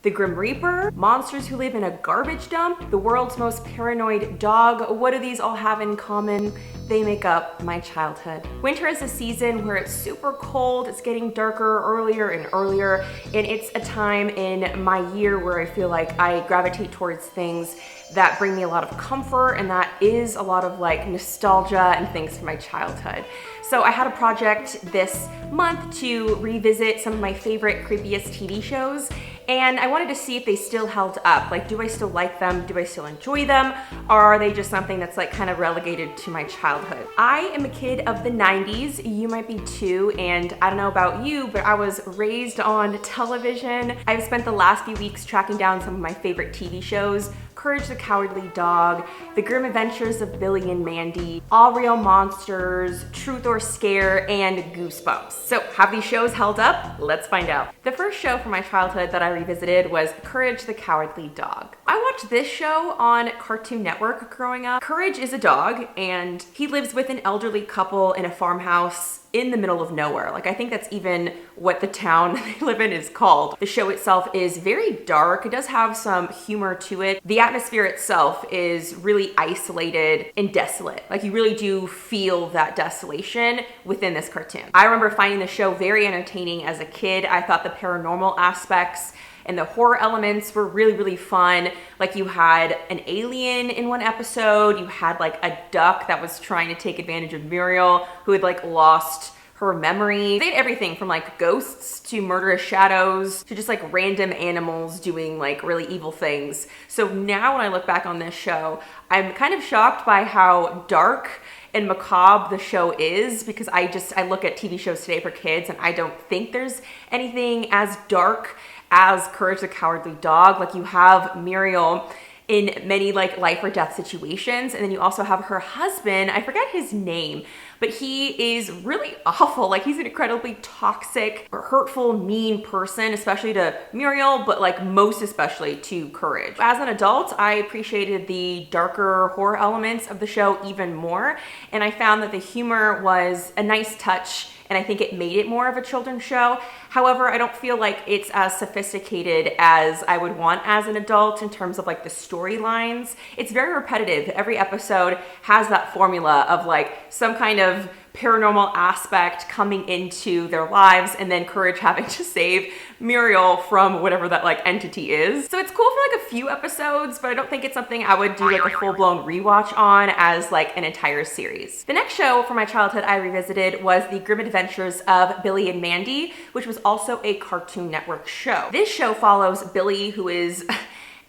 The Grim Reaper, monsters who live in a garbage dump, the world's most paranoid dog. What do these all have in common? They make up my childhood. Winter is a season where it's super cold, it's getting darker earlier and earlier, and it's a time in my year where I feel like I gravitate towards things that bring me a lot of comfort, and that is a lot of like nostalgia and things from my childhood. So I had a project this month to revisit some of my favorite creepiest TV shows, and I wanted to see if they still held up. Like, do I still like them? Do I still enjoy them? Or are they just something that's like kind of relegated to my childhood? I am a kid of the 90s. You might be too, and I don't know about you, but I was raised on television. I've spent the last few weeks tracking down some of my favorite TV shows: Courage the Cowardly Dog, The Grim Adventures of Billy and Mandy, All Real Monsters, Truth or Scare, and Goosebumps. So have these shows held up? Let's find out. The first show from my childhood that I revisited was Courage the Cowardly Dog. I watched this show on Cartoon Network growing up. Courage is a dog, and he lives with an elderly couple in a farmhouse in the middle of nowhere. Like, I think that's even what the town they live in is called. The show itself is very dark. It does have some humor to it. The atmosphere itself is really isolated and desolate. Like, you really do feel that desolation within this cartoon. I remember finding the show very entertaining as a kid. I thought the paranormal aspects and the horror elements were really, really fun. Like, you had an alien in one episode, you had like a duck that was trying to take advantage of Muriel, who had like lost her memory. They had everything from like ghosts to murderous shadows to just like random animals doing like really evil things. So now when I look back on this show, I'm kind of shocked by how dark and macabre the show is, because I look at TV shows today for kids and I don't think there's anything as dark as Courage the Cowardly Dog. Like, you have Muriel in many like life or death situations, and then you also have her husband, I forget his name, but he is really awful. Like, he's an incredibly toxic or hurtful, mean person, especially to Muriel, but like most especially to Courage. As an adult, I appreciated the darker horror elements of the show even more, and I found that the humor was a nice touch, and I think it made it more of a children's show. However, I don't feel like it's as sophisticated as I would want as an adult in terms of like the storylines. It's very repetitive. Every episode has that formula of like some kind of paranormal aspect coming into their lives, and then Courage having to save Muriel from whatever that like entity is. So it's cool for like a few episodes, but I don't think it's something I would do like a full-blown rewatch on as like an entire series. The next show from my childhood I revisited was The Grim Adventures of Billy and Mandy, which was also a Cartoon Network show. This show follows Billy, who is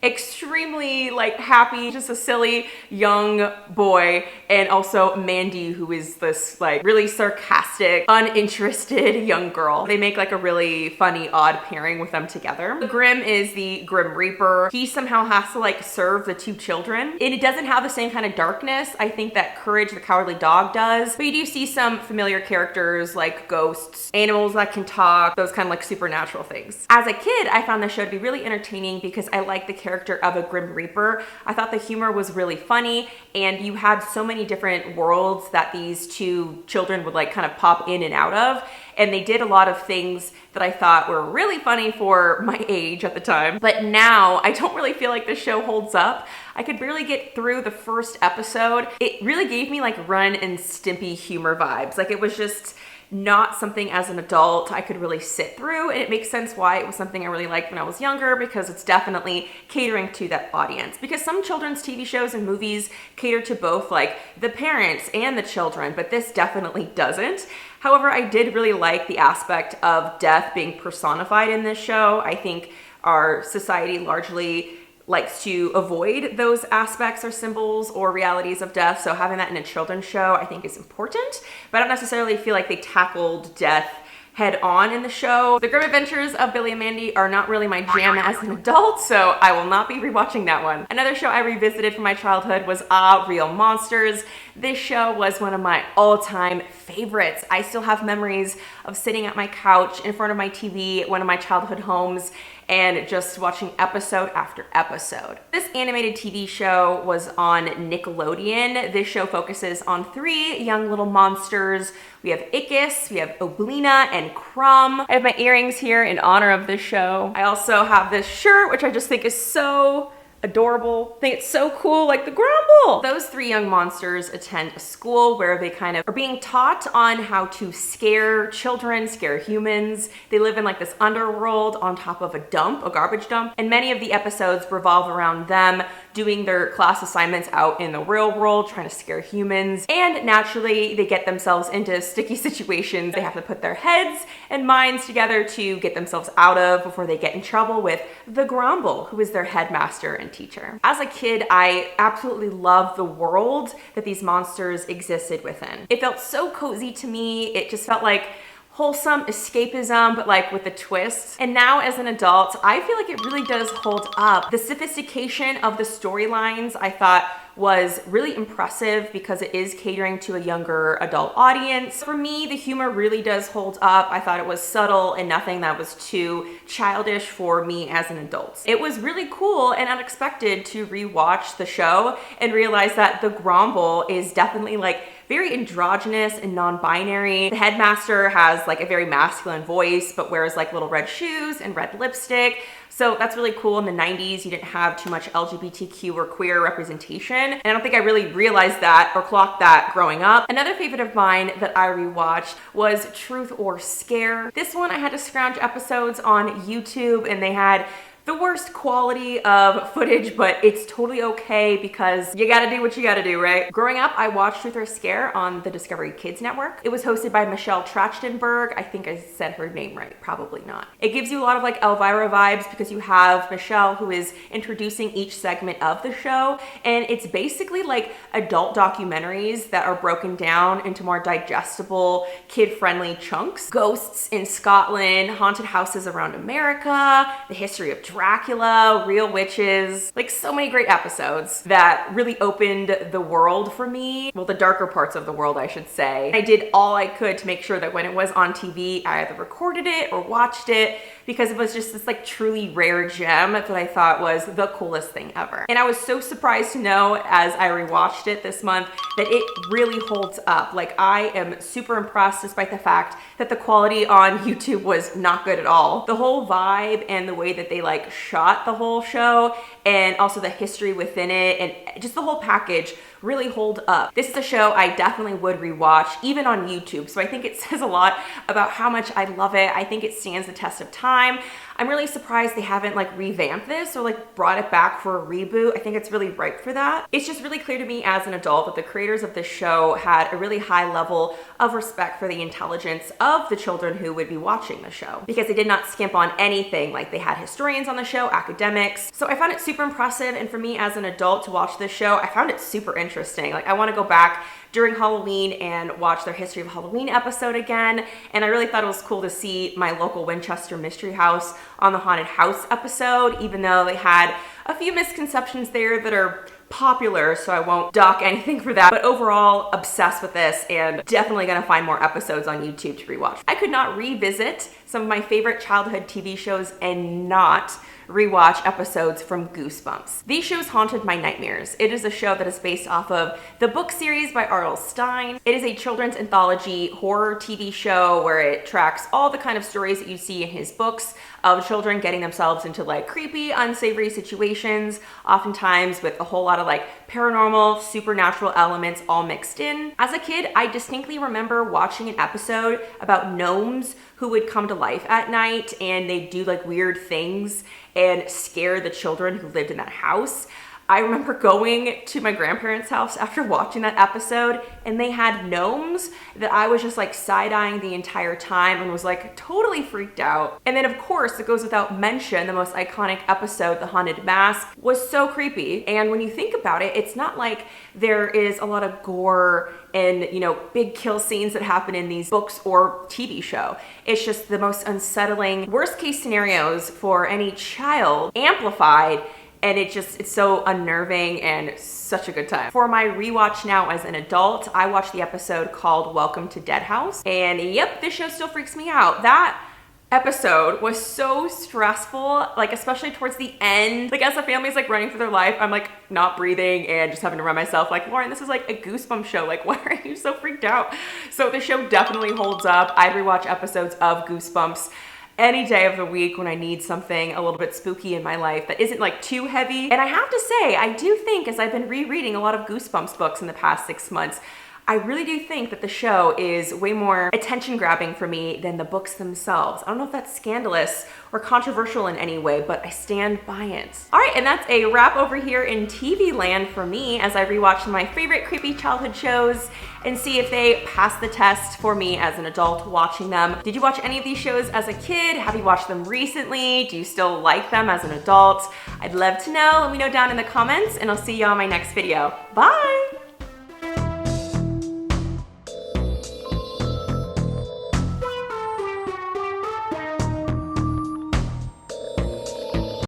extremely like happy, just a silly young boy, and also Mandy, who is this like really sarcastic, uninterested young girl. They make like a really funny, odd pairing with them together. Grim is the Grim Reaper. He somehow has to like serve the two children, and it doesn't have the same kind of darkness I think that Courage the Cowardly Dog does, but you do see some familiar characters like ghosts, animals that can talk, those kind of like supernatural things. As a kid, I found the show to be really entertaining because I like the character of a Grim Reaper. I thought the humor was really funny, and you had so many different worlds that these two children would like kind of pop in and out of, and they did a lot of things that I thought were really funny for my age at the time. But now I don't really feel like the show holds up. I could barely get through the first episode. It really gave me like Ren and Stimpy humor vibes. Like, it was just not something as an adult I could really sit through, and it makes sense why it was something I really liked when I was younger, because it's definitely catering to that audience. Because some children's TV shows and movies cater to both like the parents and the children, but this definitely doesn't. However, I did really like the aspect of death being personified in this show. I think our society largely likes to avoid those aspects or symbols or realities of death, so having that in a children's show I think is important, but I don't necessarily feel like they tackled death head on in the show. The Grim Adventures of Billy and Mandy are not really my jam as an adult, so I will not be rewatching that one. Another show I revisited from my childhood was Real Monsters. This show was one of my all-time favorites. I still have memories of sitting at my couch in front of my TV at one of my childhood homes and just watching episode after episode. This animated TV show was on Nickelodeon. This show focuses on 3 young little monsters. We have Icus, we have Oblina, and Crumb. I have my earrings here in honor of this show. I also have this shirt, which I just think is so adorable. I think it's so cool, like the Gromble. Those 3 young monsters attend a school where they kind of are being taught on how to scare children, scare humans. They live in like this underworld on top of a dump, a garbage dump, and many of the episodes revolve around them doing their class assignments out in the real world, trying to scare humans. And naturally, they get themselves into sticky situations they have to put their heads and minds together to get themselves out of before they get in trouble with the Gromble, who is their headmaster and teacher. As a kid, I absolutely loved the world that these monsters existed within. It felt so cozy to me. It just felt like wholesome escapism, but like with a twist. And now as an adult, I feel like it really does hold up. The sophistication of the storylines I thought was really impressive because it is catering to a younger adult audience. For me, the humor really does hold up. I thought it was subtle and nothing that was too childish for me as an adult. It was really cool and unexpected to rewatch the show and realize that the Gromble is definitely like very androgynous and non-binary. The headmaster has like a very masculine voice, but wears like little red shoes and red lipstick. So that's really cool. In the 90s, you didn't have too much LGBTQ or queer representation. And I don't think I really realized that or clocked that growing up. Another favorite of mine that I rewatched was Truth or Scare. This one I had to scrounge episodes on YouTube, and they had the worst quality of footage, but it's totally okay because you gotta do what you gotta do, right? Growing up, I watched Truth or Scare on the Discovery Kids Network. It was hosted by Michelle Trachtenberg. I think I said her name right, probably not. It gives you a lot of like Elvira vibes because you have Michelle who is introducing each segment of the show, and it's basically like adult documentaries that are broken down into more digestible, kid-friendly chunks. Ghosts in Scotland, haunted houses around America, the history of Dracula, real witches, like so many great episodes that really opened the world for me. Well, the darker parts of the world, I should say. I did all I could to make sure that when it was on TV, I either recorded it or watched it because it was just this like truly rare gem that I thought was the coolest thing ever. And I was so surprised to know as I rewatched it this month that it really holds up. Like I am super impressed despite the fact that the quality on YouTube was not good at all. The whole vibe and the way that they like shot the whole show and also the history within it and just the whole package really hold up. This is a show I definitely would rewatch even on YouTube. So I think it says a lot about how much I love it. I think it stands the test of time. I'm really surprised they haven't like revamped this or like brought it back for a reboot. I think it's really ripe for that. It's just really clear to me as an adult that the creators of this show had a really high level of respect for the intelligence of the children who would be watching the show because they did not skimp on anything. Like they had historians on the show, academics. So I found it super impressive, and for me as an adult to watch this show, I found it super interesting. Like I want to go back during Halloween and watch their History of Halloween episode again. And I really thought it was cool to see my local Winchester Mystery House on the Haunted House episode, even though they had a few misconceptions there that are popular, so I won't dock anything for that. But overall, obsessed with this and definitely gonna find more episodes on YouTube to rewatch. I could not revisit some of my favorite childhood TV shows and not rewatch episodes from Goosebumps. These shows haunted my nightmares. It is a show that is based off of the book series by R.L. Stine. It is a children's anthology horror TV show where it tracks all the kind of stories that you see in his books of children getting themselves into like creepy, unsavory situations, oftentimes with a whole lot of like paranormal, supernatural elements all mixed in. As a kid, I distinctly remember watching an episode about gnomes who would come to life at night and they'd do like weird things and scare the children who lived in that house. I remember going to my grandparents' house after watching that episode, and they had gnomes that I was just like side-eyeing the entire time and was like totally freaked out. And then of course, it goes without mention, the most iconic episode, The Haunted Mask, was so creepy. And when you think about it, it's not like there is a lot of gore and, you know, big kill scenes that happen in these books or TV show. It's just the most unsettling, worst case scenarios for any child amplified. And it's so unnerving and such a good time. For my rewatch now as an adult, I watched the episode called Welcome to Dead House. And yep, this show still freaks me out. That episode was so stressful, like especially towards the end. Like as the family's like running for their life, I'm like not breathing and just having to run myself like, Lauren, this is like a Goosebumps show. Like why are you so freaked out? So the show definitely holds up. I rewatch episodes of Goosebumps any day of the week when I need something a little bit spooky in my life that isn't like too heavy. And I have to say, I do think as I've been rereading a lot of Goosebumps books in the past 6 months, I really do think that the show is way more attention grabbing for me than the books themselves. I don't know if that's scandalous or controversial in any way, but I stand by it. All right, and that's a wrap over here in TV land for me as I rewatch my favorite creepy childhood shows and see if they pass the test for me as an adult watching them. Did you watch any of these shows as a kid? Have you watched them recently? Do you still like them as an adult? I'd love to know. Let me know down in the comments and I'll see you on my next video. Bye!